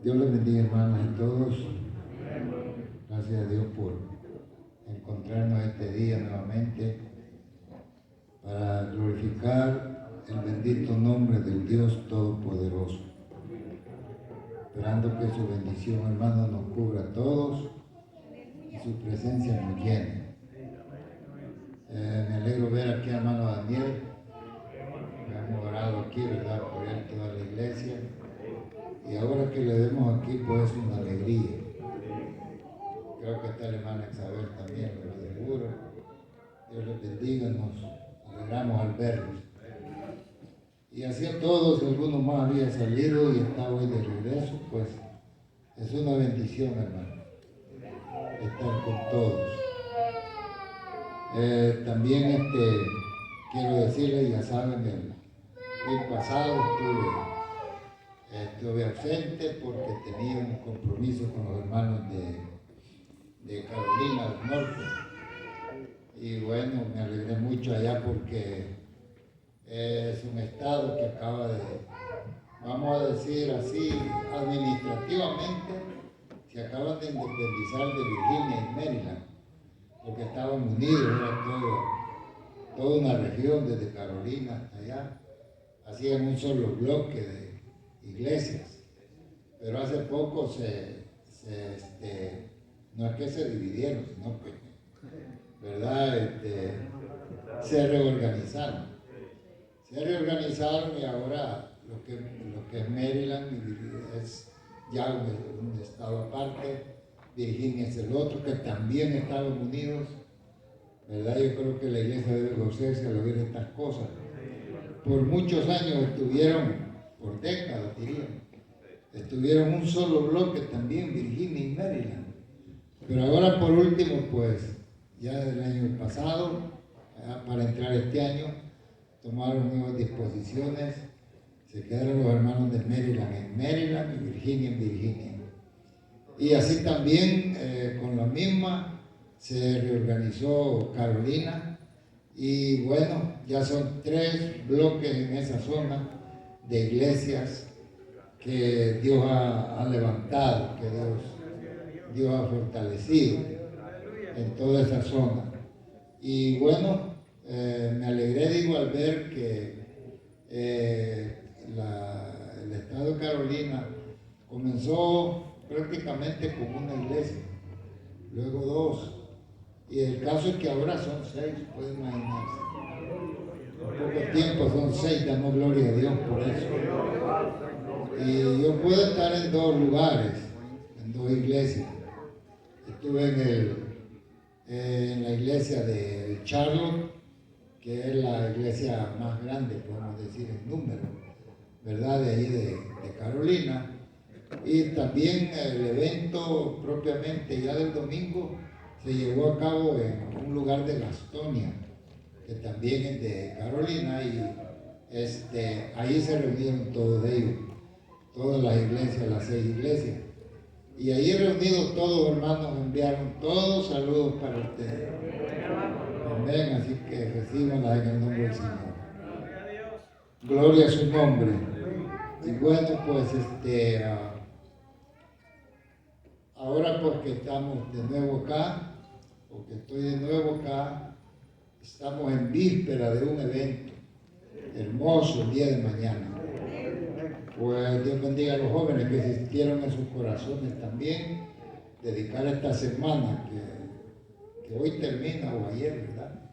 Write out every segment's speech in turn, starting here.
Dios les bendiga, hermanos, a todos. Gracias a Dios por encontrarnos este día nuevamente para glorificar el bendito nombre del Dios Todopoderoso. Esperando que su bendición, hermanos, nos cubra a todos y su presencia nos llene. Me alegro ver aquí a hermano Daniel. Hemos orado aquí, ¿verdad? Por él, toda la iglesia. Y ahora que le vemos aquí, pues es una alegría. Creo que está la hermana Isabel también, lo seguro. Dios les bendiga, nos alegramos al verlos. Y así a todos, algunos más había salido y está hoy de regreso, pues es una bendición, hermano, estar con todos. También quiero decirles, ya saben, el pasado estuve ausente porque tenía un compromiso con los hermanos de Carolina del Norte. Y bueno, me alegré mucho allá porque es un estado que acaba de, vamos a decir así, administrativamente, se acaban de independizar de Virginia y Maryland, porque estaban unidos, era toda una región desde Carolina hasta allá, hacían un solo bloque de iglesias, pero hace poco no es que se dividieron, sino que, ¿verdad? Se reorganizaron y ahora lo que es Maryland es ya un estado aparte, Virginia es el otro, que también estaban unidos, ¿verdad? Yo creo que la iglesia debe gozarse al oír estas cosas. Por muchos años estuvieron, por décadas dirían, estuvieron un solo bloque también, Virginia y Maryland. Pero ahora por último, pues, ya del año pasado, para entrar este año, tomaron nuevas disposiciones, se quedaron los hermanos de Maryland en Maryland y Virginia en Virginia. Y así también, con la misma, se reorganizó Carolina. Y bueno, ya son 3 bloques en esa zona de iglesias que Dios ha levantado, que Dios ha fortalecido en toda esa zona. Y bueno, me alegré, digo, al ver que el estado de Carolina comenzó prácticamente con una iglesia, luego 2. Y el caso es que ahora son 6, pueden imaginarse. En poco tiempo son 6, damos gloria a Dios por eso. Y yo puedo estar en 2 lugares, en 2 iglesias. Estuve en la iglesia de Charlotte, que es la iglesia más grande, podemos decir en número, ¿verdad? De ahí de Carolina. Y también el evento propiamente ya del domingo se llevó a cabo en un lugar de Gastonia, que también es de Carolina, y ahí se reunieron todos ellos, todas las iglesias, las 6 iglesias. Y ahí reunidos todos, hermanos, enviaron todos saludos para ustedes. Amén, así que recíbanlas en el nombre del Señor. Gloria a su nombre. Y bueno, pues ahora porque estamos de nuevo acá, porque estoy de nuevo acá, estamos en víspera de un evento hermoso el día de mañana. Pues Dios bendiga a los jóvenes que existieron en sus corazones también, dedicar esta semana que hoy termina o ayer, ¿verdad?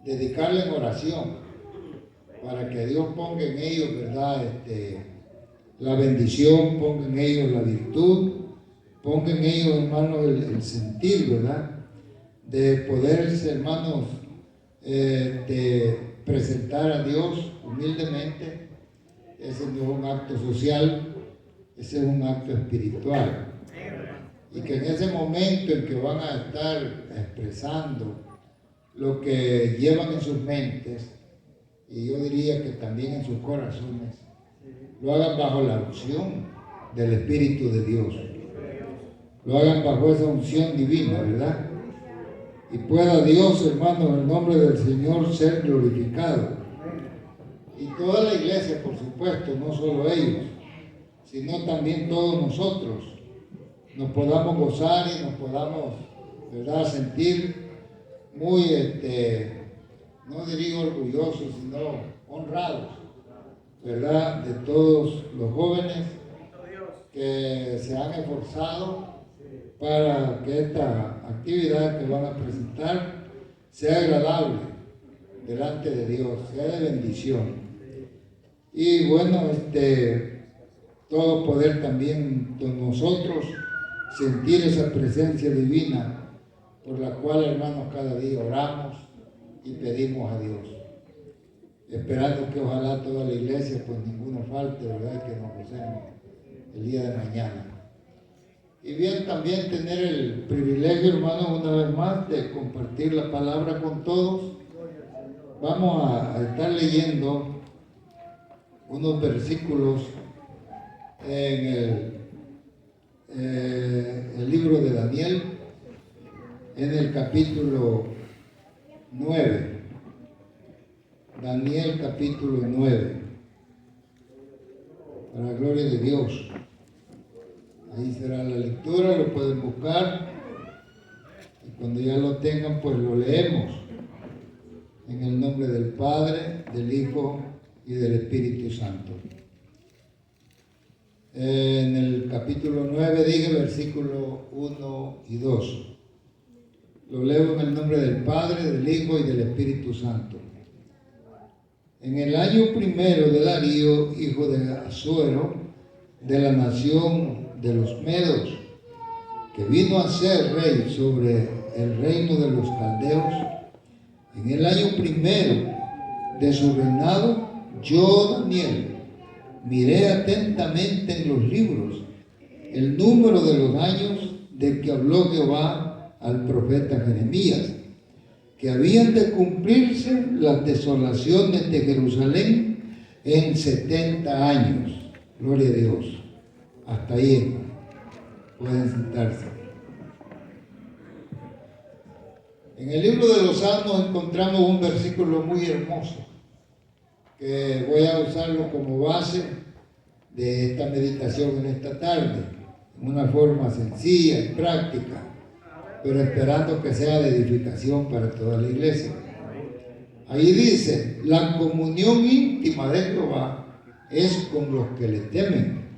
Dedicarle en oración para que Dios ponga en ellos, ¿verdad? La bendición, ponga en ellos la virtud, ponga en ellos, hermanos, el sentir, ¿verdad? De poderse, hermanos, de presentar a Dios humildemente. Ese no es un acto social, ese es un acto espiritual. Y que en ese momento en que van a estar expresando lo que llevan en sus mentes, y yo diría que también en sus corazones, lo hagan bajo la unción del Espíritu de Dios. Lo hagan bajo esa unción divina, ¿verdad? Y pueda Dios, hermano, en el nombre del Señor ser glorificado. Y toda la iglesia, por supuesto, no solo ellos, sino también todos nosotros nos podamos gozar y nos podamos, ¿verdad?, sentir muy, no diría orgullosos, sino honrados, ¿verdad?, de todos los jóvenes que se han esforzado para que esta actividad que van a presentar sea agradable delante de Dios, sea de bendición. Y bueno, todo poder también con nosotros sentir esa presencia divina por la cual, hermanos, cada día oramos y pedimos a Dios, esperando que ojalá toda la iglesia, pues ninguno falte, ¿verdad?, que nos gocemos el día de mañana. Y bien, también tener el privilegio, hermanos, una vez más, de compartir la palabra con todos. Vamos a estar leyendo unos versículos en el libro de Daniel, en el capítulo 9. Daniel capítulo 9. Para la gloria de Dios. Ahí será la lectura, lo pueden buscar. Y cuando ya lo tengan, pues lo leemos. En el nombre del Padre, del Hijo y del Espíritu Santo. En el capítulo 9 dije versículos 1 y 2. Lo leo en el nombre del Padre, del Hijo y del Espíritu Santo. En el año primero de Darío, hijo de Asuero, de la nación de los Medos, que vino a ser rey sobre el reino de los caldeos, en el año primero de su reinado, yo, Daniel, miré atentamente en los libros el número de los años de que habló Jehová al profeta Jeremías, que habían de cumplirse las desolaciones de Jerusalén en 70 años. Gloria a Dios. Hasta ahí, hermano. Pueden sentarse. En el libro de los Salmos encontramos un versículo muy hermoso, que voy a usarlo como base de esta meditación en esta tarde, en una forma sencilla y práctica, pero esperando que sea de edificación para toda la iglesia. Ahí dice: la comunión íntima de Jehová es con los que le temen,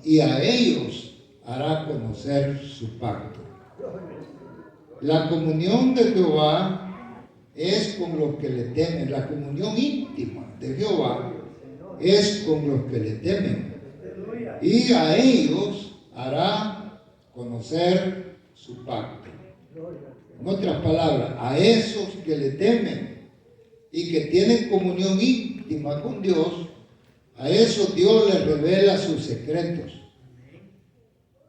y a ellos hará conocer su pacto. La comunión de Jehová es con los que le temen. La comunión íntima de Jehová es con los que le temen, y a ellos hará conocer su pacto. En otras palabras, a esos que le temen y que tienen comunión íntima con Dios, a esos Dios les revela sus secretos,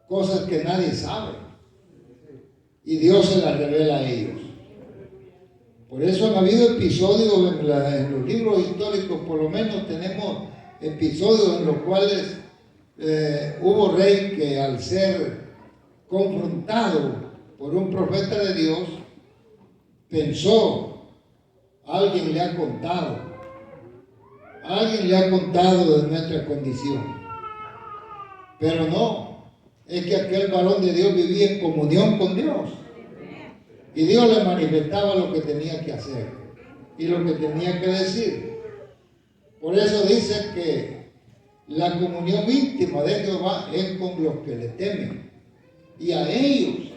cosas que nadie sabe, y Dios se las revela a ellos. Por eso han habido episodios en los libros históricos, por lo menos tenemos episodios en los cuales hubo rey que, al ser confrontado por un profeta de Dios, pensó: alguien le ha contado de nuestra condición. Pero no, es que aquel varón de Dios vivía en comunión con Dios, y Dios le manifestaba lo que tenía que hacer y lo que tenía que decir. Por eso dice que la comunión íntima de Jehová es con los que le temen, y a ellos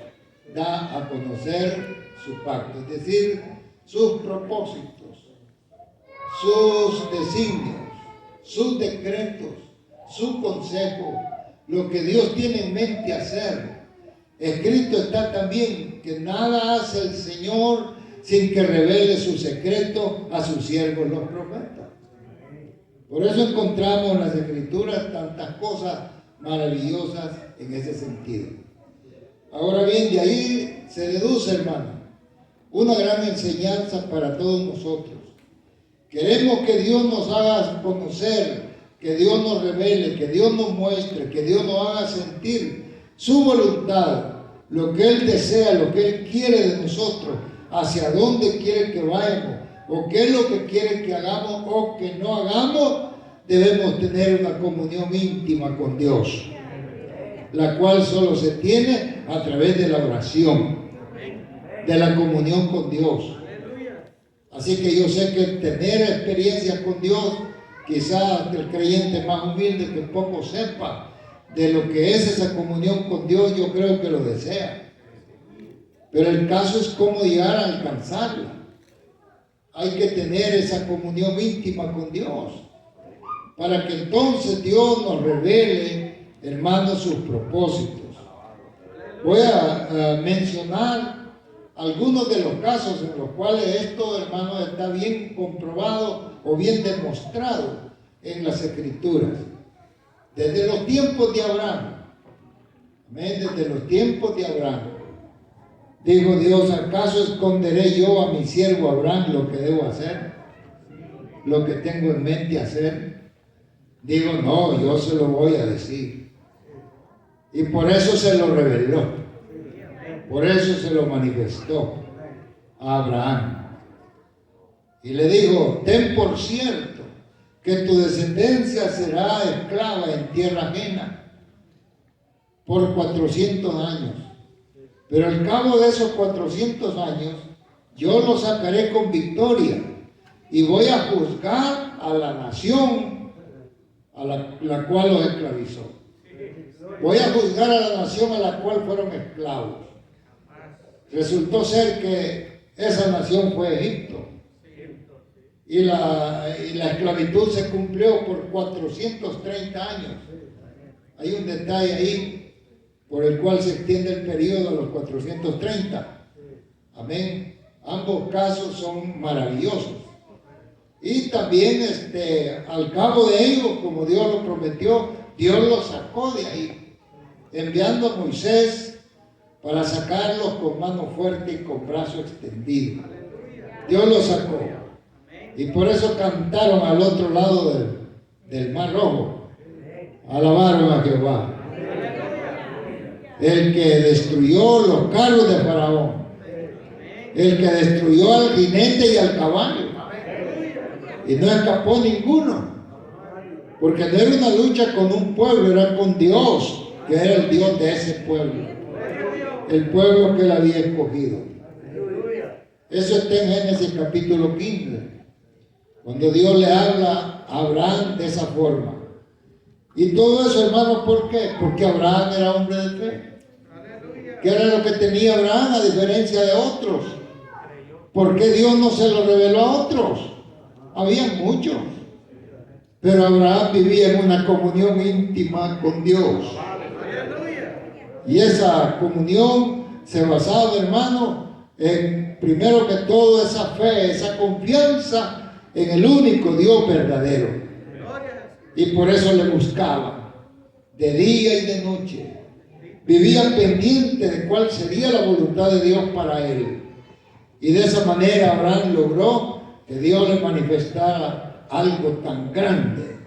da a conocer su pacto, es decir, sus propósitos, sus designios, sus decretos, su consejo, lo que Dios tiene en mente hacer. Escrito está también que nada hace el Señor sin que revele su secreto a sus siervos los profetas. Por eso encontramos en las Escrituras tantas cosas maravillosas en ese sentido. Ahora bien, de ahí se deduce, hermano, una gran enseñanza para todos nosotros. Queremos que Dios nos haga conocer, que Dios nos revele, que Dios nos muestre, que Dios nos haga sentir su voluntad, lo que Él desea, lo que Él quiere de nosotros, hacia dónde quiere que vayamos, o qué es lo que quiere que hagamos o que no hagamos. debemos tener una comunión íntima con Dios, la cual solo se tiene a través de la oración, de la comunión con Dios. Así que yo sé que tener experiencia con Dios, quizás el creyente más humilde que poco sepa de lo que es esa comunión con Dios, yo creo que lo desea. Pero el caso es cómo llegar a alcanzarla. Hay que tener esa comunión íntima con Dios, para que entonces Dios nos revele, hermanos, sus propósitos. Voy a mencionar algunos de los casos en los cuales esto, hermanos, está bien comprobado o bien demostrado en las Escrituras. Desde los tiempos de Abraham, amén, desde los tiempos de Abraham, dijo Dios: ¿acaso esconderé yo a mi siervo Abraham lo que debo hacer? Lo que tengo en mente hacer. Digo, no, yo se lo voy a decir. Y por eso se lo reveló. Por eso se lo manifestó a Abraham. Y le dijo: ten por cierto que tu descendencia será esclava en tierra ajena por 400 años. Pero al cabo de esos 400 años, yo los sacaré con victoria y voy a juzgar a la nación a la cual los esclavizó. Voy a juzgar a la nación a la cual fueron esclavos. Resultó ser que esa nación fue Egipto. Y la esclavitud se cumplió por 430 años. Hay un detalle ahí por el cual se extiende el periodo a los 430. Amén. Ambos casos son maravillosos. Y también al cabo de ellos, como Dios lo prometió, Dios los sacó de ahí, enviando a Moisés para sacarlos con mano fuerte y con brazo extendido. Dios los sacó. Y por eso cantaron al otro lado del Mar Rojo. Alabaron a Jehová. El que destruyó los carros de Faraón. El que destruyó al jinete y al caballo. Y no escapó ninguno. Porque no era una lucha con un pueblo, era con Dios, que era el Dios de ese pueblo. El pueblo que él había escogido. Eso está en Génesis capítulo 15. Cuando Dios le habla a Abraham de esa forma. Y todo eso, hermano, ¿por qué? Porque Abraham era hombre de fe. ¿Qué era lo que tenía Abraham a diferencia de otros? ¿Por qué Dios no se lo reveló a otros? Había muchos. Pero Abraham vivía en una comunión íntima con Dios. Y esa comunión se basaba, hermano, en primero que todo esa fe, esa confianza en el único Dios verdadero. Y por eso le buscaba de día y de noche. Vivía pendiente de cuál sería la voluntad de Dios para él. Y de esa manera Abraham logró que Dios le manifestara algo tan grande.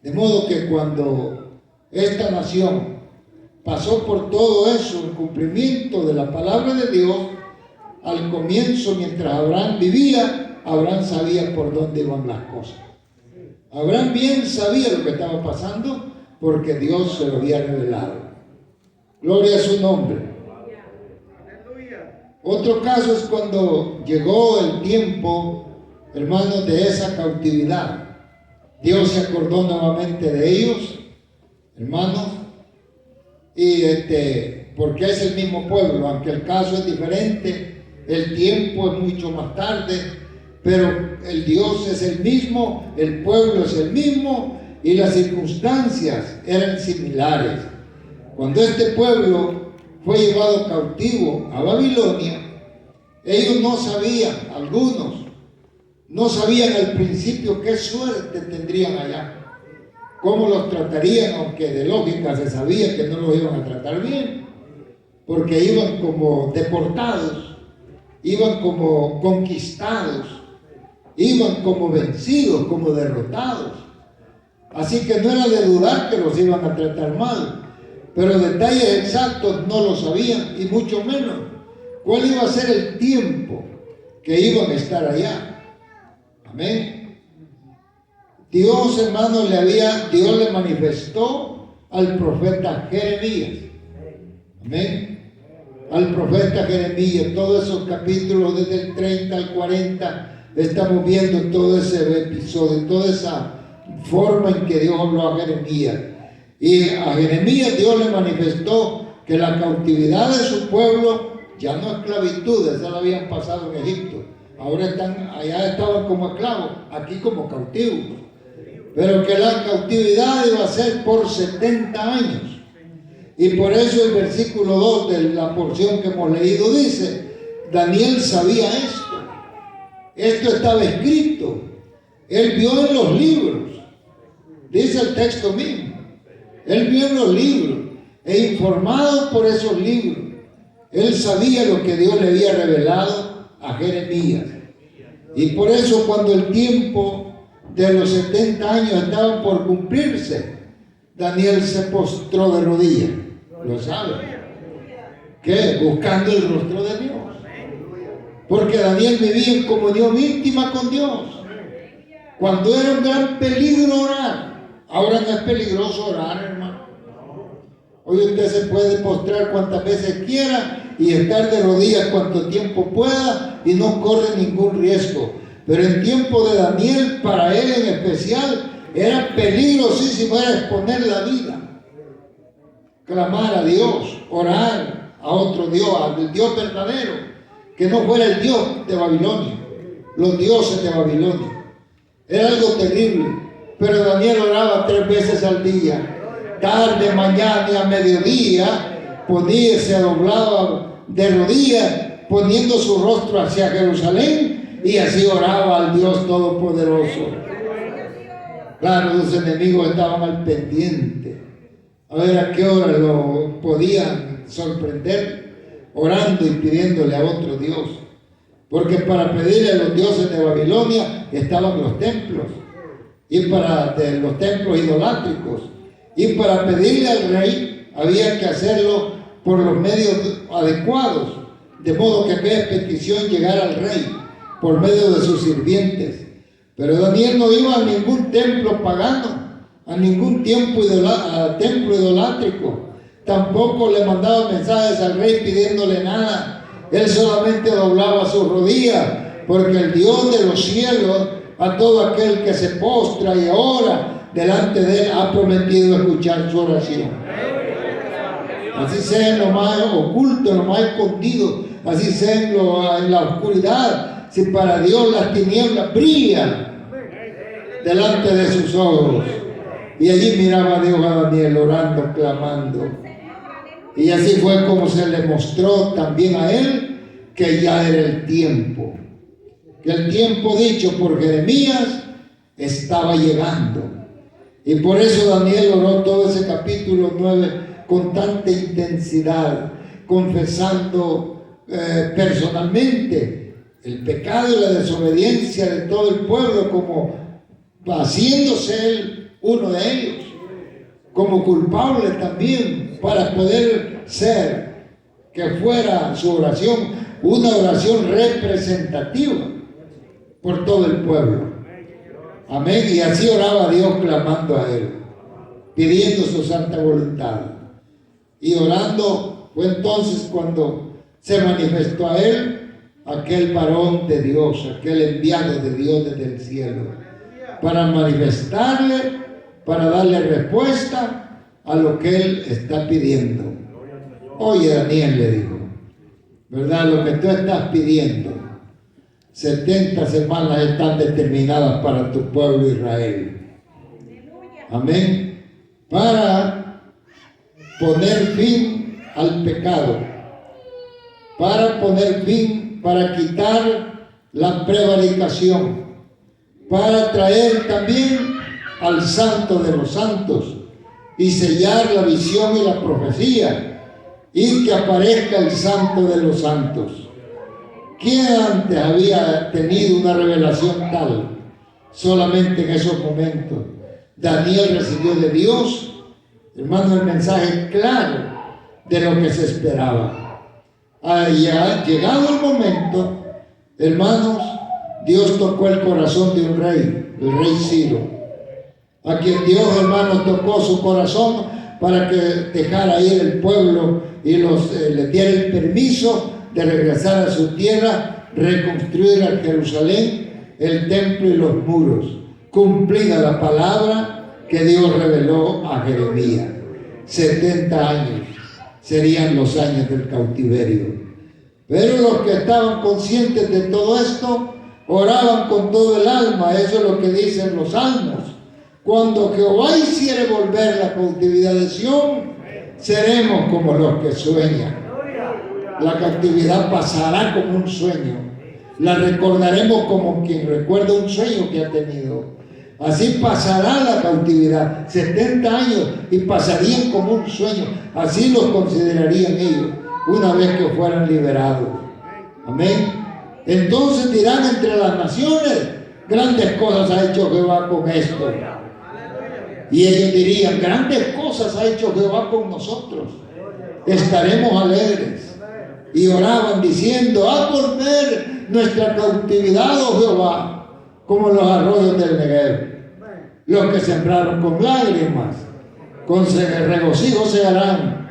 De modo que cuando esta nación pasó por todo eso, el cumplimiento de la palabra de Dios, al comienzo, mientras Abraham vivía, Abraham sabía por dónde iban las cosas. Abraham bien sabía lo que estaba pasando porque Dios se lo había revelado. Gloria a su nombre. Otro caso es cuando llegó el tiempo, hermanos, de esa cautividad. Dios se acordó nuevamente de ellos, hermanos, y porque es el mismo pueblo, aunque el caso es diferente, el tiempo es mucho más tarde, pero el Dios es el mismo, el pueblo es el mismo y las circunstancias eran similares. Cuando este pueblo fue llevado cautivo a Babilonia, ellos no sabían, algunos no sabían al principio qué suerte tendrían allá, cómo los tratarían, aunque de lógica se sabía que no los iban a tratar bien, porque iban como deportados, iban como conquistados, iban como vencidos, como derrotados. Así que no era de dudar que los iban a tratar mal, pero detalles exactos no lo sabían, y mucho menos cuál iba a ser el tiempo que iban a estar allá. Amén. Dios, hermano, Dios le manifestó al profeta Jeremías. Amén. Al profeta Jeremías, todos esos capítulos desde el 30 al 40, estamos viendo todo ese episodio, toda esa forma en que Dios habló a Jeremías. Y a Jeremías Dios le manifestó que la cautividad de su pueblo ya no es esclavitud, esa la habían pasado en Egipto. Ahora allá estaban como esclavos, aquí como cautivos. Pero que la cautividad iba a ser por 70 años. Y por eso el versículo 2 de la porción que hemos leído dice, Daniel sabía esto. Esto estaba escrito. Él vio en los libros. Dice el texto mismo. Él vio en los libros. E informado por esos libros, él sabía lo que Dios le había revelado a Jeremías. Y por eso cuando el tiempo de los 70 años estaban por cumplirse, Daniel se postró de rodillas. ¿Lo sabe? ¿Qué? Buscando el rostro de Dios. Porque Daniel vivía en comunión íntima con Dios. Cuando era un gran peligro orar, ahora no es peligroso orar, hermano. Hoy usted se puede postrar cuantas veces quiera y estar de rodillas cuanto tiempo pueda y no corre ningún riesgo. Pero en tiempo de Daniel, para él en especial, era peligrosísimo, era exponer la vida. Clamar a Dios, orar a otro Dios, al Dios verdadero, que no fuera el Dios de Babilonia, los dioses de Babilonia. Era algo terrible, pero Daniel oraba 3 veces al día. Tarde, mañana y a mediodía, se doblaba de rodillas, poniendo su rostro hacia Jerusalén, y así oraba al Dios Todopoderoso. Claro, los enemigos estaban al pendiente, a ver a qué hora lo podían sorprender, orando y pidiéndole a otro Dios. Porque para pedirle a los dioses de Babilonia estaban los templos, y de los templos idolátricos. Y para pedirle al rey había que hacerlo por los medios adecuados, de modo que aquella petición llegara al rey por medio de sus sirvientes. Pero Daniel no iba a ningún templo pagano, a ningún templo idolátrico. Tampoco le mandaba mensajes al rey pidiéndole nada. Él solamente doblaba sus rodillas, porque el Dios de los cielos, a todo aquel que se postra y ora delante de él, ha prometido escuchar su oración. Así sea en lo más oculto, en lo más escondido, así sea en la oscuridad, si para Dios las tinieblas brillan delante de sus ojos. Y allí miraba a Dios a Daniel orando, clamando. Y así fue como se le mostró también a él que ya era el tiempo. Que el tiempo dicho por Jeremías estaba llegando. Y por eso Daniel oró todo ese capítulo 9 con tanta intensidad, confesando personalmente el pecado y la desobediencia de todo el pueblo, como haciéndose él uno de ellos, como culpable también, para poder ser, que fuera su oración una oración representativa por todo el pueblo. Amén. Y así oraba a Dios, clamando a él, pidiendo su santa voluntad. Y orando fue entonces cuando se manifestó a él aquel varón de Dios, aquel enviado de Dios desde el cielo, para manifestarle, para darle respuesta a lo que él está pidiendo. Oye, Daniel, le dijo, ¿verdad? Lo que tú estás pidiendo, 70 semanas están determinadas para tu pueblo Israel. Amén. Para poner fin al pecado, para poner fin, para quitar la prevaricación, para traer también al Santo de los Santos y sellar la visión y la profecía, y que aparezca el Santo de los Santos. ¿Quién antes había tenido una revelación tal? Solamente en esos momentos Daniel recibió de Dios, hermano, el mensaje claro de lo que se esperaba. Llegado el momento, hermanos, Dios tocó el corazón de un rey, el rey Ciro. a quien Dios, hermanos, tocó su corazón para que dejara ir el pueblo y le diera el permiso de regresar a su tierra, reconstruir a Jerusalén, el templo y los muros, cumplida la palabra que Dios reveló a Jeremías. 70 años serían los años del cautiverio. Pero los que estaban conscientes de todo esto, oraban con todo el alma. Eso es lo que dicen los salmos. Cuando Jehová hiciere volver la cautividad de Sión, seremos como los que sueñan. La cautividad pasará como un sueño. La recordaremos como quien recuerda un sueño que ha tenido. Así pasará la cautividad, 70 años, y pasarían como un sueño. Así los considerarían ellos, una vez que fueran liberados. Amén. Entonces dirán entre las naciones, grandes cosas ha hecho Jehová con esto. Y ellos dirían, grandes cosas ha hecho Jehová con nosotros. Estaremos alegres. Y oraban diciendo, haz volver nuestra cautividad, oh Jehová, como los arroyos del Negev. Los que sembraron con lágrimas, con regocijo se harán.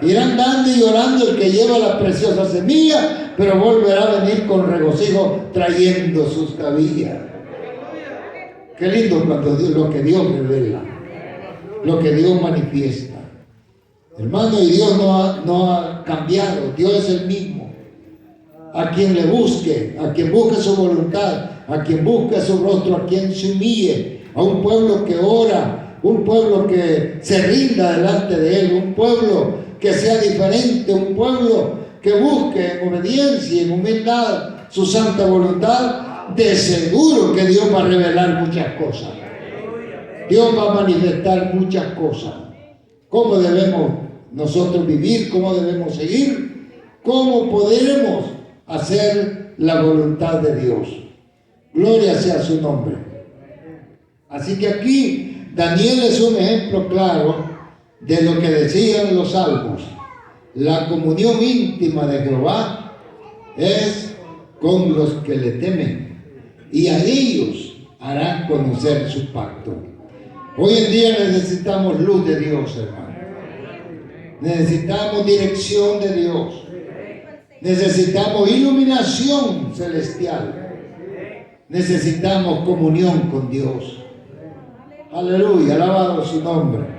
Irán dando y llorando el que lleva la preciosa semilla, pero volverá a venir con regocijo trayendo sus cabillas. Qué lindo cuando lo que Dios revela, lo que Dios manifiesta. Hermano, y Dios no ha cambiado. Dios es el mismo. A quien le busque, a quien busque su voluntad, a quien busque su rostro, a quien se humille, a un pueblo que ora, un pueblo que se rinda delante de Él, un pueblo que sea diferente, un pueblo que busque en obediencia y en humildad su santa voluntad, de seguro que Dios va a revelar muchas cosas. Dios va a manifestar muchas cosas. ¿Cómo debemos nosotros vivir? ¿Cómo debemos seguir? ¿Cómo podremos hacer la voluntad de Dios? Gloria sea su nombre. Así que aquí Daniel es un ejemplo claro de lo que decían los salmos. La comunión íntima de Jehová es con los que le temen, y a ellos harán conocer su pacto. Hoy en día necesitamos luz de Dios, hermano. Necesitamos dirección de Dios. Necesitamos iluminación celestial. Necesitamos comunión con Dios. Aleluya, alabado su nombre.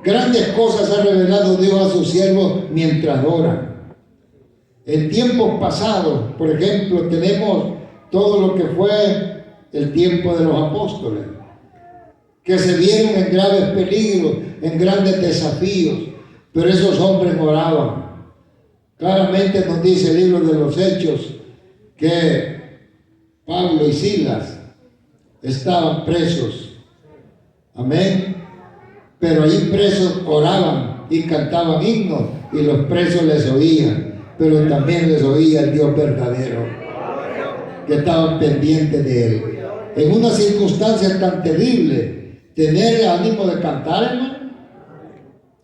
Grandes cosas ha revelado Dios a sus siervos mientras oran. En tiempos pasados, por ejemplo, tenemos todo lo que fue el tiempo de los apóstoles, que se vieron en graves peligros, en grandes desafíos, pero esos hombres oraban. Claramente nos dice el libro de los Hechos que Pablo y Silas estaban presos. Amén. Pero ahí presos oraban y cantaban himnos y los presos les oían, pero también les oía el Dios verdadero, que estaban pendientes de Él. En una circunstancia tan terrible, tener el ánimo de cantar, hermano,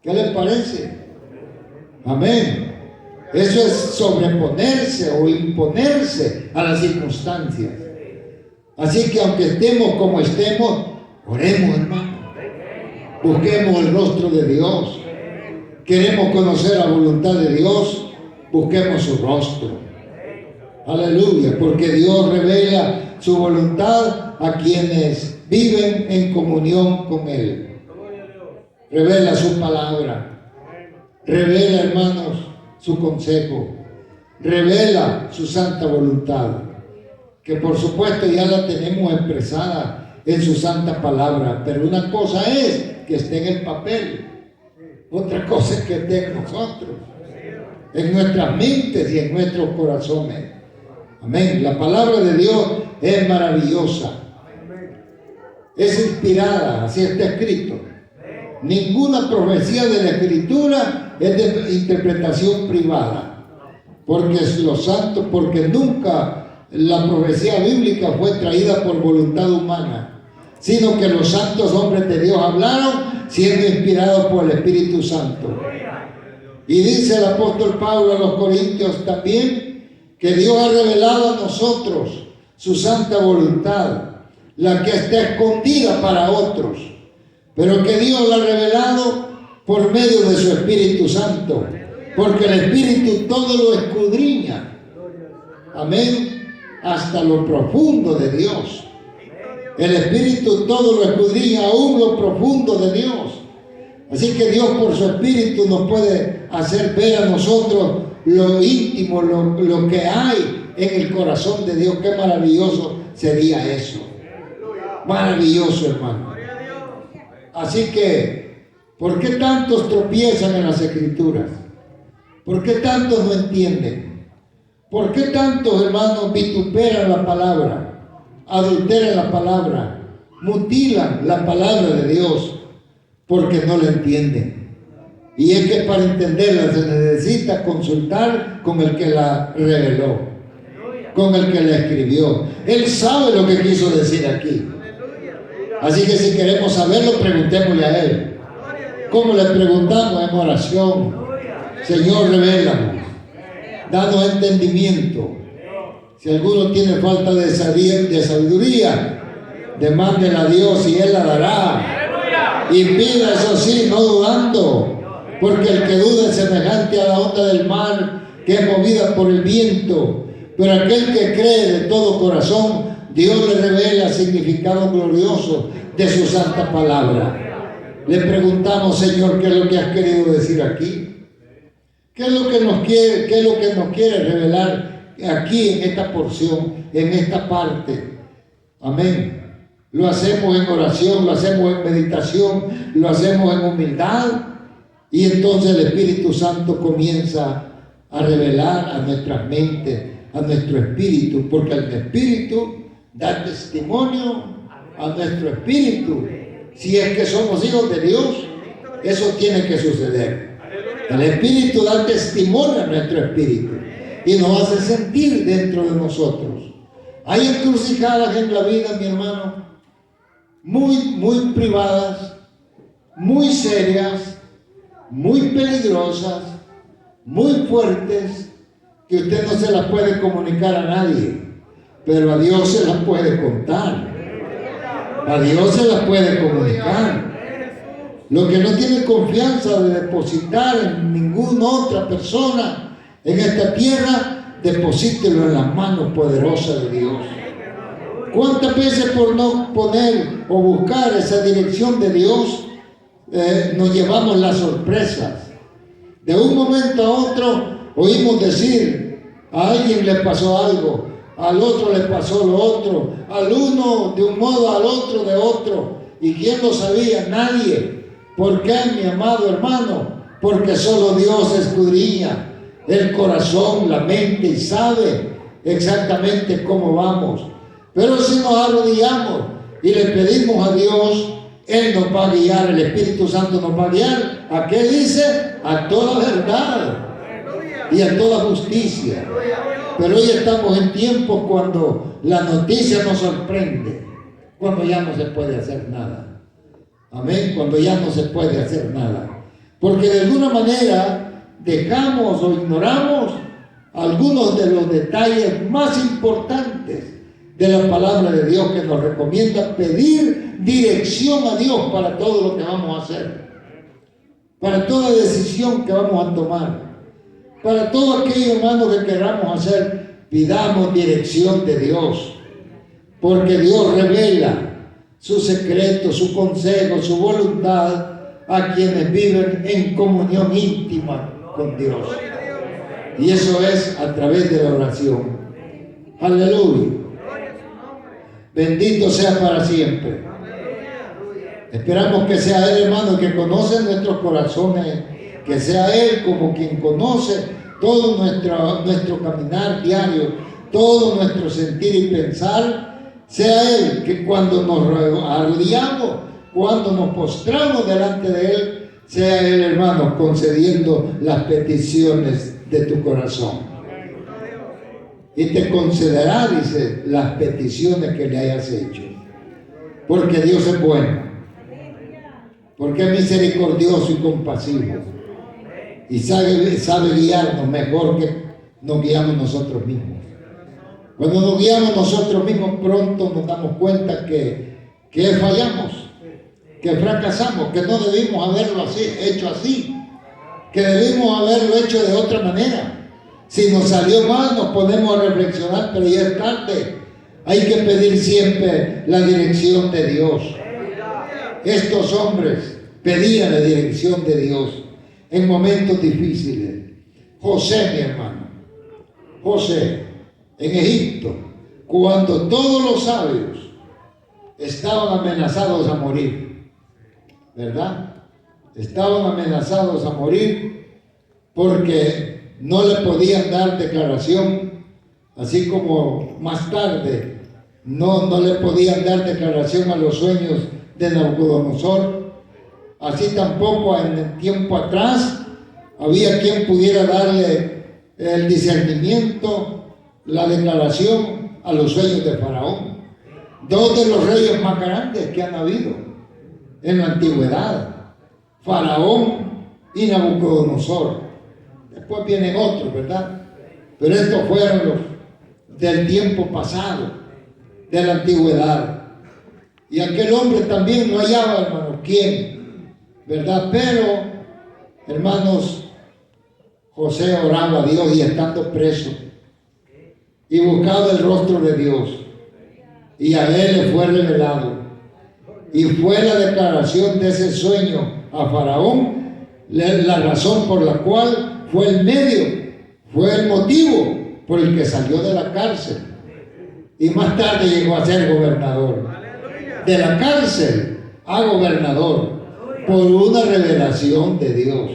¿qué les parece? Amén. Eso es sobreponerse o imponerse a las circunstancias. Así que aunque estemos como estemos, oremos, hermano. Busquemos el rostro de Dios. Queremos conocer la voluntad de Dios, busquemos su rostro. Aleluya, porque Dios revela su voluntad a quienes viven en comunión con Él. Revela su palabra. Revela, hermanos, su consejo. Revela su santa voluntad, que por supuesto ya la tenemos expresada en su santa palabra. Pero una cosa es que esté en el papel, otra cosa es que esté en nosotros, en nuestras mentes y en nuestros corazones. Amén. La palabra de Dios es maravillosa, es inspirada, así está escrito. Ninguna profecía de la Escritura es de interpretación privada, porque nunca la profecía bíblica fue traída por voluntad humana, sino que los santos hombres de Dios hablaron siendo inspirados por el Espíritu Santo. Y dice el apóstol Pablo a los Corintios también que Dios ha revelado a nosotros su santa voluntad, la que está escondida para otros, pero que Dios la ha revelado por medio de su Espíritu Santo, porque el Espíritu todo lo escudriña, amén, hasta lo profundo de Dios. El Espíritu todo lo escudriña, aún lo profundo de Dios. Así que Dios por su Espíritu nos puede hacer ver a nosotros lo íntimo, lo que hay en el corazón de Dios. Qué maravilloso sería eso. Maravilloso, hermano. Así que, ¿por qué tantos tropiezan en las Escrituras? ¿Por qué tantos no entienden? ¿Por qué tantos, hermanos, vituperan la palabra, adulteran la palabra, mutilan la palabra de Dios? Porque no la entienden. Y es que para entenderla se necesita consultar con el que la reveló, con el que la escribió. Él sabe lo que quiso decir aquí. Así que si queremos saberlo, preguntémosle a Él. ¿Cómo le preguntamos? En oración. Señor, revélanos. Danos entendimiento. Si alguno tiene falta de sabiduría, demándela a Dios y Él la dará. Y pida, eso sí, no dudando, porque el que duda es semejante a la onda del mar que es movida por el viento. Pero aquel que cree de todo corazón, Dios le revela el significado glorioso de su santa palabra. Le preguntamos, Señor, ¿qué es lo que has querido decir aquí? ¿Qué es lo que nos quiere revelar aquí en esta porción, en esta parte? Amén. Lo hacemos en oración, lo hacemos en meditación, lo hacemos en humildad, y entonces el Espíritu Santo comienza a revelar a nuestras mentes, a nuestro espíritu, porque el Espíritu da testimonio a nuestro espíritu. Si es que somos hijos de Dios, eso tiene que suceder. El Espíritu da testimonio a nuestro espíritu y nos hace sentir dentro de nosotros. Hay encrucijadas en la vida, mi hermano, muy privadas, muy serias, muy peligrosas, muy fuertes, que usted no se las puede comunicar a nadie, pero a Dios se las puede contar, a Dios se las puede comunicar. Lo que no tiene confianza de depositar en ninguna otra persona en esta tierra, deposítelo en las manos poderosas de Dios. ¿Cuántas veces por no poner o buscar esa dirección de Dios nos llevamos las sorpresas? De un momento a otro oímos decir, a alguien le pasó algo, al otro le pasó lo otro, al uno de un modo, al otro de otro. ¿Y quién lo sabía? Nadie. ¿Por qué, mi amado hermano? Porque solo Dios escudriña el corazón, la mente, y sabe exactamente cómo vamos. Pero si nos arrodillamos y le pedimos a Dios, Él nos va a guiar, el Espíritu Santo nos va a guiar. ¿A qué dice? A toda verdad y a toda justicia. Pero hoy estamos en tiempos cuando la noticia nos sorprende, cuando ya no se puede hacer nada. Amén, cuando ya no se puede hacer nada. Porque de alguna manera dejamos o ignoramos algunos de los detalles más importantes de la palabra de Dios, que nos recomienda pedir dirección a Dios para todo lo que vamos a hacer, para toda decisión que vamos a tomar, para todo aquello, hermano, que queramos hacer. Pidamos dirección de Dios, porque Dios revela su secreto, su consejo, su voluntad a quienes viven en comunión íntima con Dios. Y eso es a través de la oración. Aleluya. Bendito sea para siempre. Esperamos que sea Él, hermano, que conoce nuestros corazones, que sea Él como quien conoce todo nuestro caminar diario, todo nuestro sentir y pensar. Sea Él que cuando nos arrodillamos, cuando nos postramos delante de Él, sea Él, hermano, concediendo las peticiones de tu corazón. Y te concederá, dice, las peticiones que le hayas hecho. Porque Dios es bueno. Porque es misericordioso y compasivo. Y sabe guiarnos mejor que nos guiamos nosotros mismos. Cuando nos guiamos nosotros mismos, pronto nos damos cuenta que fallamos, que fracasamos, que no debimos haberlo hecho así, que debimos haberlo hecho de otra manera. Si nos salió mal, nos ponemos a reflexionar, pero ya es tarde. Hay que pedir siempre la dirección de Dios. Estos hombres pedían la dirección de Dios en momentos difíciles. José, mi hermano, José, en Egipto, cuando todos los sabios estaban amenazados a morir, ¿verdad? Estaban amenazados a morir porque no le podían dar declaración, así como más tarde no le podían dar declaración a los sueños de Nabucodonosor. Así tampoco en el tiempo atrás había quien pudiera darle el discernimiento, la declaración a los sueños de Faraón. Dos de los reyes más grandes que han habido en la antigüedad, Faraón y Nabucodonosor. Después vienen otros, ¿verdad? Pero estos fueron los del tiempo pasado, de la antigüedad. Y aquel hombre también no hallaba, hermanos, quién, ¿verdad? Pero, hermanos, José oraba a Dios y estando preso, y buscaba el rostro de Dios, y a él le fue revelado, y fue la declaración de ese sueño a Faraón, la razón por la cual fue el medio, fue el motivo por el que salió de la cárcel, y más tarde llegó a ser gobernador. De la cárcel a gobernador, por una revelación de Dios.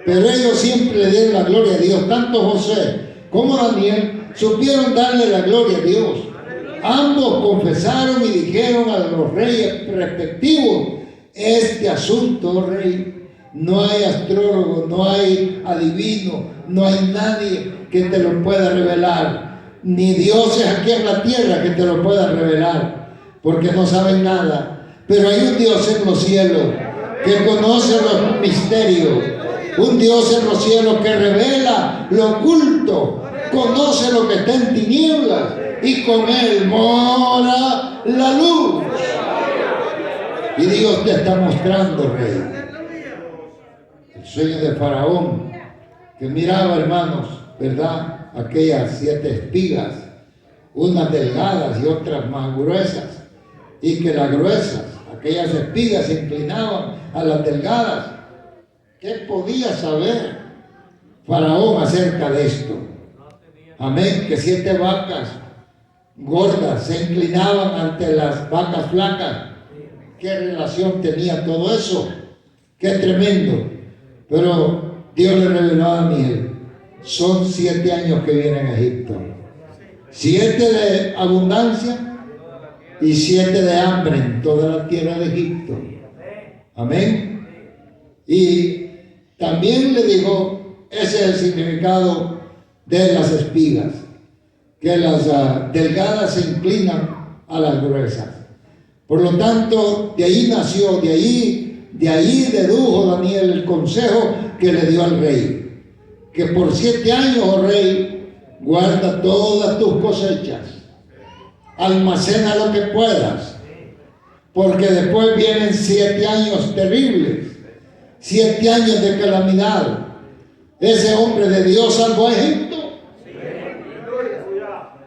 Pero ellos siempre le dieron la gloria a Dios. Tanto José como Daniel supieron darle la gloria a Dios. Ambos confesaron y dijeron a los reyes respectivos: este asunto, rey, no hay astrólogo, no hay adivino, no hay nadie que te lo pueda revelar, ni dioses aquí en la tierra que te lo puedan revelar, porque no saben nada. Pero hay un Dios en los cielos que conoce los misterios, un Dios en los cielos que revela lo oculto, conoce lo que está en tinieblas, y con él mora la luz. Y Dios te está mostrando, rey, el sueño de Faraón, que miraba, hermanos, ¿verdad?, aquellas 7 espigas, unas delgadas y otras más gruesas, y que las gruesas, aquellas espigas, se inclinaban a las delgadas. ¿Qué podía saber Faraón acerca de esto? Amén, que 7 vacas gordas se inclinaban ante las vacas flacas. ¿Qué relación tenía todo eso? ¡Qué tremendo! Pero Dios le reveló a Daniel: son 7 años que vienen a Egipto. 7 de abundancia y 7 de hambre en toda la tierra de Egipto. Amén. Y también le digo, ese es el significado de las espigas, que las delgadas se inclinan a las gruesas. Por lo tanto, de ahí nació, de ahí dedujo Daniel el consejo que le dio al rey: que por 7 años, oh rey, guarda todas tus cosechas, almacena lo que puedas, porque después vienen 7 años terribles, 7 años de calamidad. Ese hombre de Dios salvó a Egipto,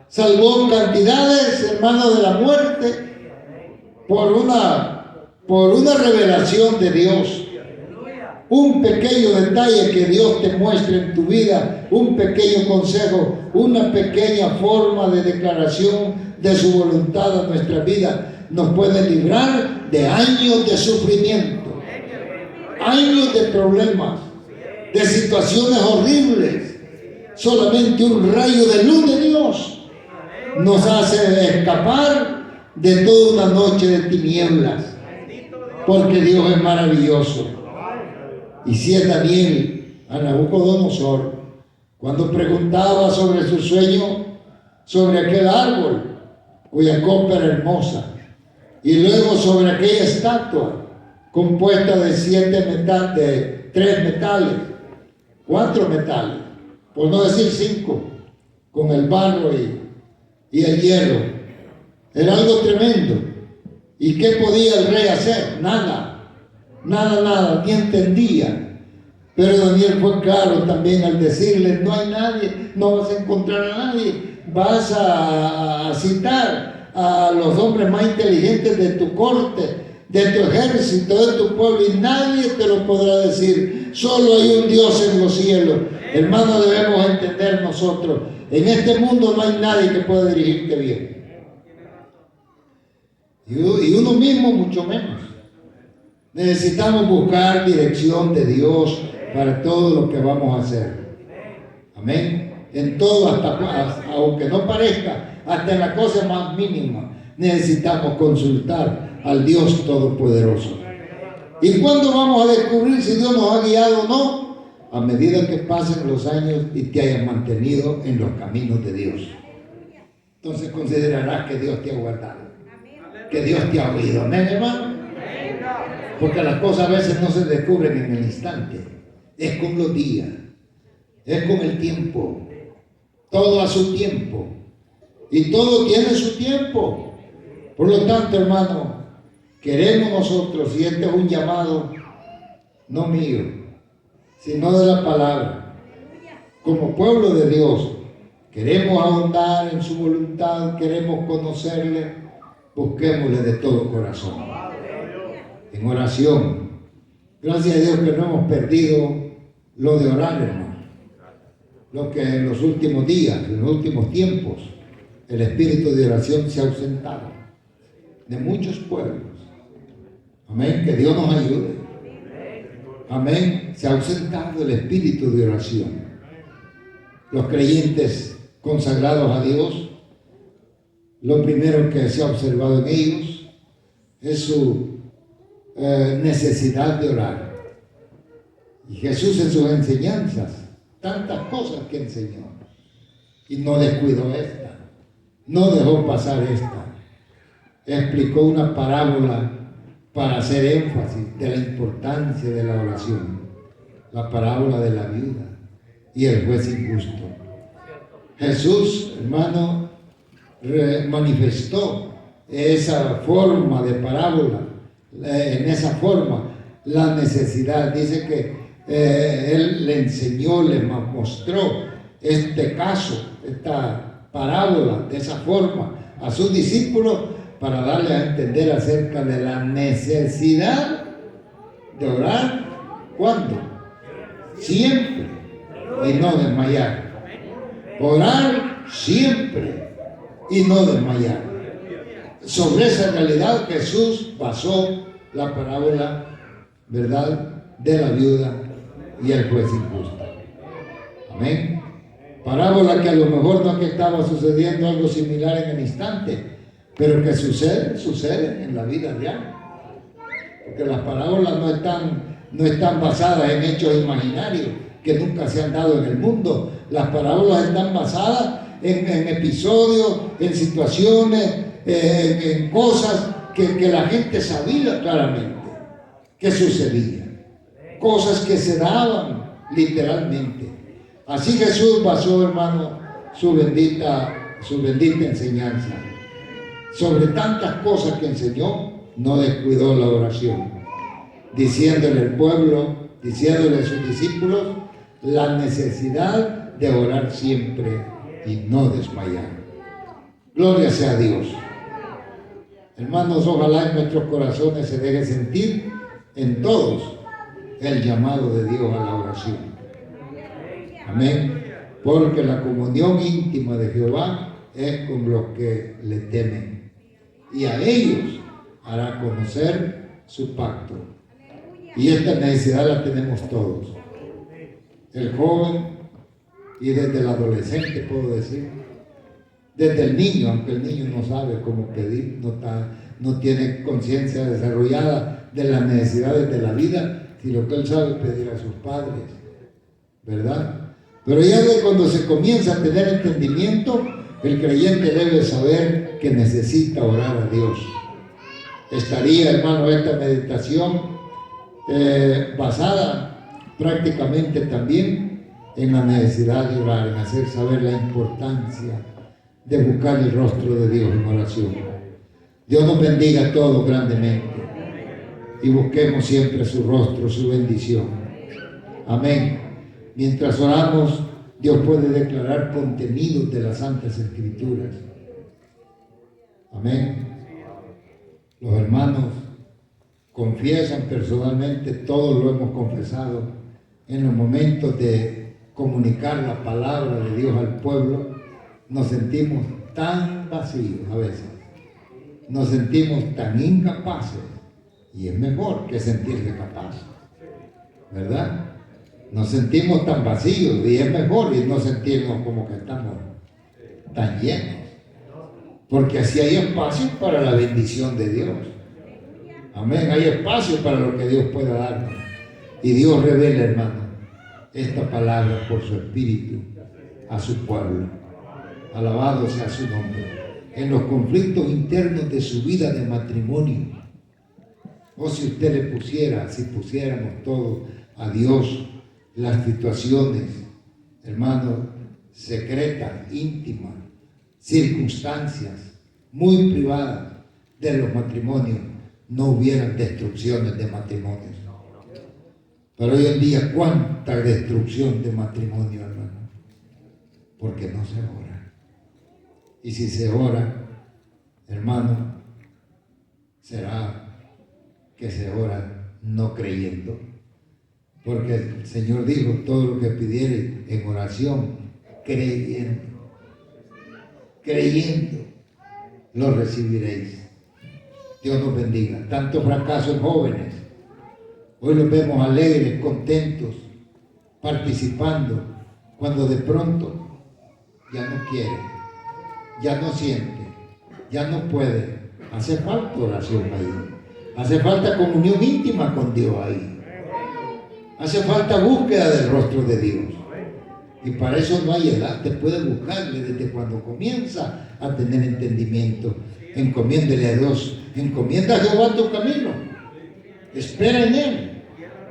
salvó cantidades, hermanos, de la muerte, por una revelación de Dios. Un pequeño detalle que Dios te muestre en tu vida, un pequeño consejo, una pequeña forma de declaración de su voluntad a nuestra vida, nos puede librar de años de sufrimiento, años de problemas, de situaciones horribles. Solamente un rayo de luz de Dios nos hace escapar de toda una noche de tinieblas, porque Dios es maravilloso. Y si es Daniel a Nabucodonosor, cuando preguntaba sobre su sueño, sobre aquel árbol cuya copa era hermosa, y luego sobre aquella estatua compuesta de 3 metales, 4 metales, por no decir 5, con el barro y el hierro. Era algo tremendo. ¿Y qué podía el rey hacer? Nada, ni entendía. Pero Daniel fue claro también al decirle: no hay nadie, no vas a encontrar a nadie. Vas a citar a los hombres más inteligentes de tu corte, de tu ejército, de tu pueblo, y nadie te lo podrá decir. Solo hay un Dios en los cielos. Hermanos, debemos entender nosotros: en este mundo no hay nadie que pueda dirigirte bien. Y uno mismo mucho menos. Necesitamos buscar dirección de Dios para todo lo que vamos a hacer. Amén. En todo, hasta aunque no parezca, hasta en la cosa más mínima, necesitamos consultar al Dios Todopoderoso. ¿Y cuándo vamos a descubrir si Dios nos ha guiado o no? A medida que pasen los años y te hayas mantenido en los caminos de Dios. Entonces considerarás que Dios te ha guardado, que Dios te ha oído. ¿Amén, hermano? Porque las cosas a veces no se descubren en el instante. Es con los días, es con el tiempo. Todo a su tiempo. Y todo tiene su tiempo. Por lo tanto, hermano, queremos nosotros, y este es un llamado no mío, sino de la palabra, como pueblo de Dios, queremos ahondar en su voluntad, queremos conocerle, busquémosle de todo corazón, en oración. Gracias a Dios que no hemos perdido lo de orar, hermano. Lo que en los últimos días, en los últimos tiempos, el espíritu de oración se ha ausentado de muchos pueblos. Amén, que Dios nos ayude. Amén, se ha ausentado el espíritu de oración. Los creyentes consagrados a Dios, lo primero que se ha observado en ellos es su necesidad de orar. Y Jesús en sus enseñanzas, tantas cosas que enseñó, y no descuidó esta, no dejó pasar esta. Explicó una parábola para hacer énfasis de la importancia de la oración, la parábola de la viuda y el juez injusto. Jesús, hermano, manifestó esa forma de parábola, en esa forma la necesidad. Dice que Él le enseñó, le mostró este caso, esta parábola de esa forma a sus discípulos para darle a entender acerca de la necesidad de orar. ¿Cuándo? Siempre, y no desmayar. Orar siempre y no desmayar. Sobre esa realidad Jesús basó la parábola, ¿verdad?, de la viuda y el juez injusto. Amén. Parábola que a lo mejor no es que estaba sucediendo algo similar en el instante, pero que sucede en la vida real. Porque las parábolas no están basadas en hechos imaginarios que nunca se han dado en el mundo. Las parábolas están basadas en episodios, en situaciones, en cosas que la gente sabía claramente que sucedían. Cosas que se daban literalmente. Así Jesús basó, hermano, su bendita enseñanza. Sobre tantas cosas que enseñó, no descuidó la oración, diciéndole al pueblo, diciéndole a sus discípulos la necesidad de orar siempre y no desmayar. Gloria sea a Dios. Hermanos, ojalá en nuestros corazones se deje sentir en todos el llamado de Dios a la oración. Amén. Porque la comunión íntima de Jehová es con los que le temen, y a ellos hará conocer su pacto. Y esta necesidad la tenemos todos. El joven y desde el adolescente, puedo decir, desde el niño, aunque el niño no sabe cómo pedir, no tiene conciencia desarrollada de las necesidades de la vida, si lo que él sabe es pedir a sus padres, ¿verdad? Pero ya de cuando se comienza a tener entendimiento, el creyente debe saber que necesita orar a Dios. Estaría, hermano, esta meditación basada prácticamente también en la necesidad de orar, en hacer saber la importancia de buscar el rostro de Dios en oración. Dios nos bendiga a todos grandemente y busquemos siempre su rostro, su bendición. Amén. Mientras oramos, Dios puede declarar contenidos de las Santas Escrituras. Amén. Los hermanos confiesan personalmente, todos lo hemos confesado, en los momentos de comunicar la palabra de Dios al pueblo, nos sentimos tan vacíos a veces, nos sentimos tan incapaces, y es mejor que sentirse capaz, ¿verdad? Nos sentimos tan vacíos y es mejor y no sentirnos como que estamos tan llenos, porque así hay espacio para la bendición de Dios. Amén, hay espacio para lo que Dios pueda darnos. Y Dios revela, hermano, esta palabra por su Espíritu a su pueblo. Alabado sea su nombre. En los conflictos internos de su vida de matrimonio, o si usted le pusiera, si pusiéramos todos a Dios las situaciones, hermano, secretas, íntimas, circunstancias muy privadas de los matrimonios, no hubieran destrucciones de matrimonios. Pero hoy en día, ¿cuánta destrucción de matrimonio, hermano? Porque no se ora. Y si se ora, hermano, será que se ora no creyendo. Porque el Señor dijo, todo lo que pidiere en oración, creyendo, lo recibiréis. Dios nos bendiga. Tanto fracaso en jóvenes. Hoy los vemos alegres, contentos, participando, cuando de pronto ya no quiere, ya no siente, ya no puede. Hace falta oración ahí. Hace falta comunión íntima con Dios ahí. Hace falta búsqueda del rostro de Dios. Y para eso no hay edad. Te puede buscarle desde cuando comienza a tener entendimiento. Encomiéndele a Dios. Encomienda a Jehová tu camino. Espera en Él.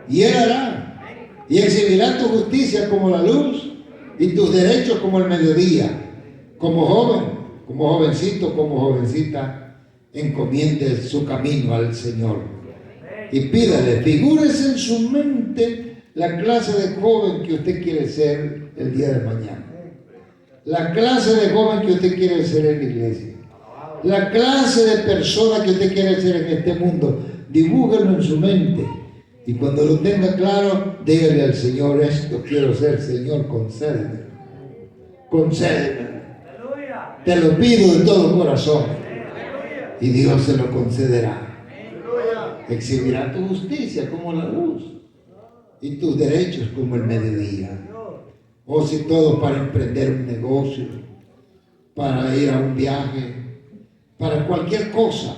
Y Él hará. Y exhibirá tu justicia como la luz y tus derechos como el mediodía. Como joven, como jovencito, como jovencita, encomiende su camino al Señor. Y pídale, figúrese en su mente la clase de joven que usted quiere ser el día de mañana. La clase de joven que usted quiere ser en la iglesia. La clase de persona que usted quiere ser en este mundo. Dibújelo en su mente. Y cuando lo tenga claro, dígale al Señor, esto quiero ser, Señor, concédeme. Concédeme. Te lo pido de todo corazón. Y Dios se lo concederá. Exhibirá tu justicia como la luz y tus derechos como el mediodía. O si todo para emprender un negocio, para ir a un viaje, para cualquier cosa.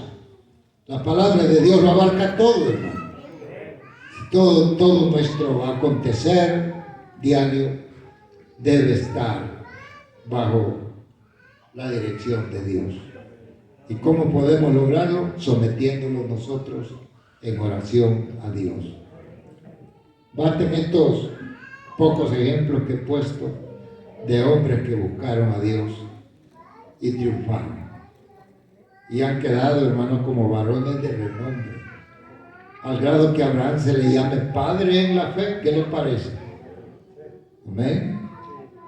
La palabra de Dios lo abarca todo, hermano. Todo nuestro acontecer diario debe estar bajo la dirección de Dios. ¿Y cómo podemos lograrlo? Sometiéndonos nosotros en oración a Dios. Basten estos pocos ejemplos que he puesto de hombres que buscaron a Dios y triunfaron. Y han quedado, hermanos, como varones de renombre. Al grado que a Abraham se le llame padre en la fe. ¿Qué les parece? Amén.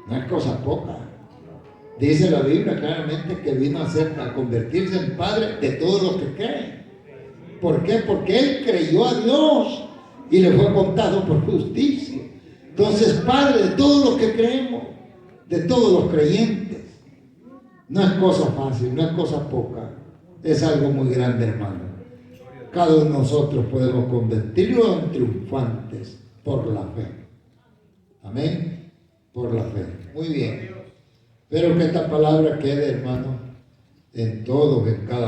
No es cosa poca. Dice la Biblia claramente que vino a convertirse en padre de todos los que creen. ¿Por qué? Porque él creyó a Dios y le fue contado por justicia. Entonces, padre de todos los que creemos, de todos los creyentes. No es cosa fácil, no es cosa poca. Es algo muy grande, hermano. Cada uno de nosotros podemos convertirlo en triunfantes por la fe. Amén. Por la fe. Muy bien. Espero que esta palabra quede, hermano, en todos, en cada